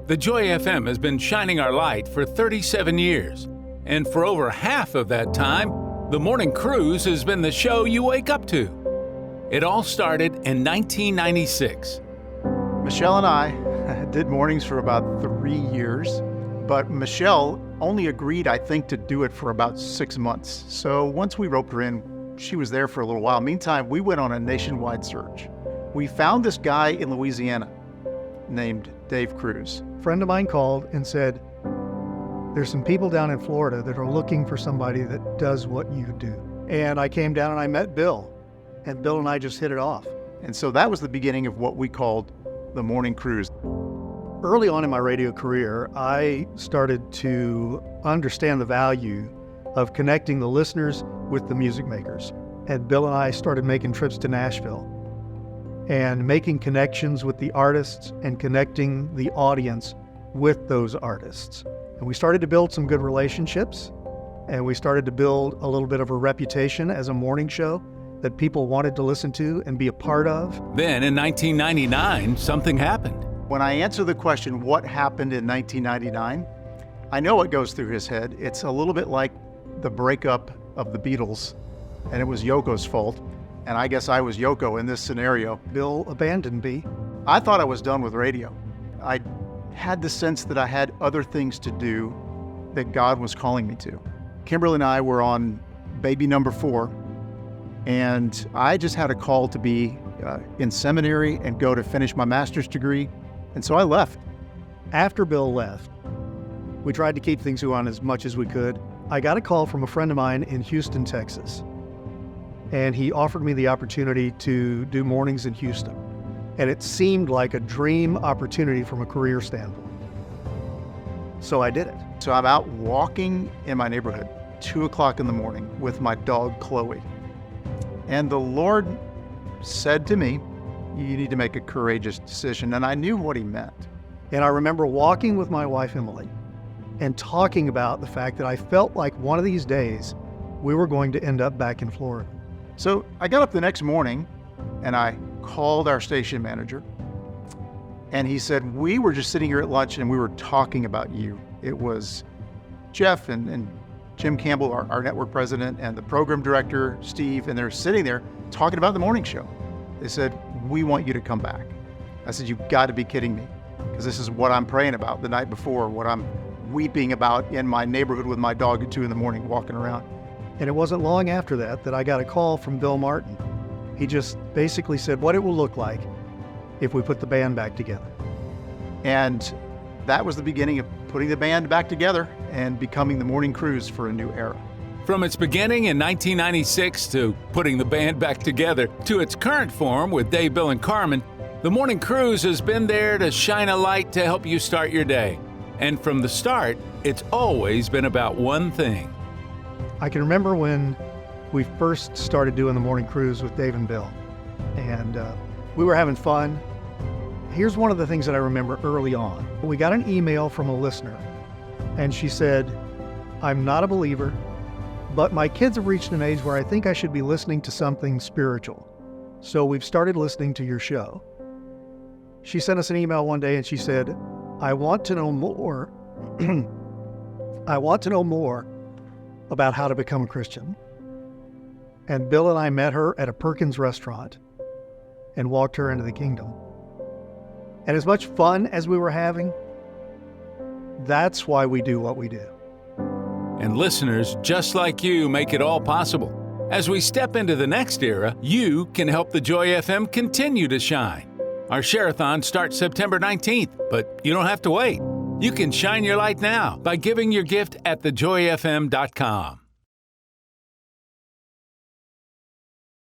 The Joy FM has been shining our light for 37 years. And for over half of that time, the Morning Cruise has been the show you wake up to. It all started in 1996. Michelle and I did mornings for about 3 years, but Michelle only agreed, I think, to do it for about 6 months. So once we roped her in, she was there for a little while. Meantime, we went on a nationwide search. We found this guy in Louisiana named Dave Cruz. A friend of mine called and said, there's some people down in Florida that are looking for somebody that does what you do. And I came down and I met Bill, and Bill and I just hit it off. And so that was the beginning of what we called the Morning Cruise. Early on in my radio career, I started to understand the value of connecting the listeners with the music makers. And Bill and I started making trips to Nashville and making connections with the artists and connecting the audience with those artists. And we started to build some good relationships, and we started to build a little bit of a reputation as a morning show that people wanted to listen to and be a part of. Then in 1999, something happened. When I answer the question, what happened in 1999, I know what goes through his head. It's a little bit like the breakup of the Beatles, and it was Yoko's fault. And I guess I was Yoko in this scenario. Bill abandoned me. I thought I was done with radio. I had the sense that I had other things to do that God was calling me to. Kimberly and I were on baby number 4, and I just had a call to be in seminary and go to finish my master's degree, and so I left. After Bill left, we tried to keep things going as much as we could. I got a call from a friend of mine in Houston, Texas, and he offered me the opportunity to do mornings in Houston. And it seemed like a dream opportunity from a career standpoint. So I did it. So I'm out walking in my neighborhood, 2 o'clock in the morning, with my dog, Chloe. And the Lord said to me, you need to make a courageous decision. And I knew what he meant. And I remember walking with my wife, Emily, and talking about the fact that I felt like one of these days we were going to end up back in Florida. So I got up the next morning and I called our station manager, and he said, we were just sitting here at lunch and we were talking about you. It was Jeff and Jim Campbell, our network president, and the program director, Steve, and they're sitting there talking about the morning show. They said, we want you to come back. I said, you've got to be kidding me, because this is what I'm praying about the night before, what I'm weeping about in my neighborhood with my dog at 2 in the morning walking around. And it wasn't long after that I got a call from Bill Martin. He just basically said what it will look like if we put the band back together. And that was the beginning of putting the band back together and becoming the Morning Cruise for a new era. From its beginning in 1996 to putting the band back together to its current form with Dave, Bill, and Carmen, the Morning Cruise has been there to shine a light to help you start your day. And from the start, it's always been about one thing. I can remember when we first started doing the Morning Cruise with Dave and Bill, and we were having fun. Here's one of the things that I remember early on. We got an email from a listener, and she said, I'm not a believer, but my kids have reached an age where I think I should be listening to something spiritual. So we've started listening to your show. She sent us an email one day and she said, I want to know more. I want to know more about how to become a Christian. And Bill and I met her at a Perkins restaurant and walked her into the kingdom. And as much fun as we were having, that's why we do what we do. And listeners just like you make it all possible. As we step into the next era, you can help the Joy FM continue to shine. Our Share-a-thon starts September 19th, but you don't have to wait. You can shine your light now by giving your gift at thejoyfm.com.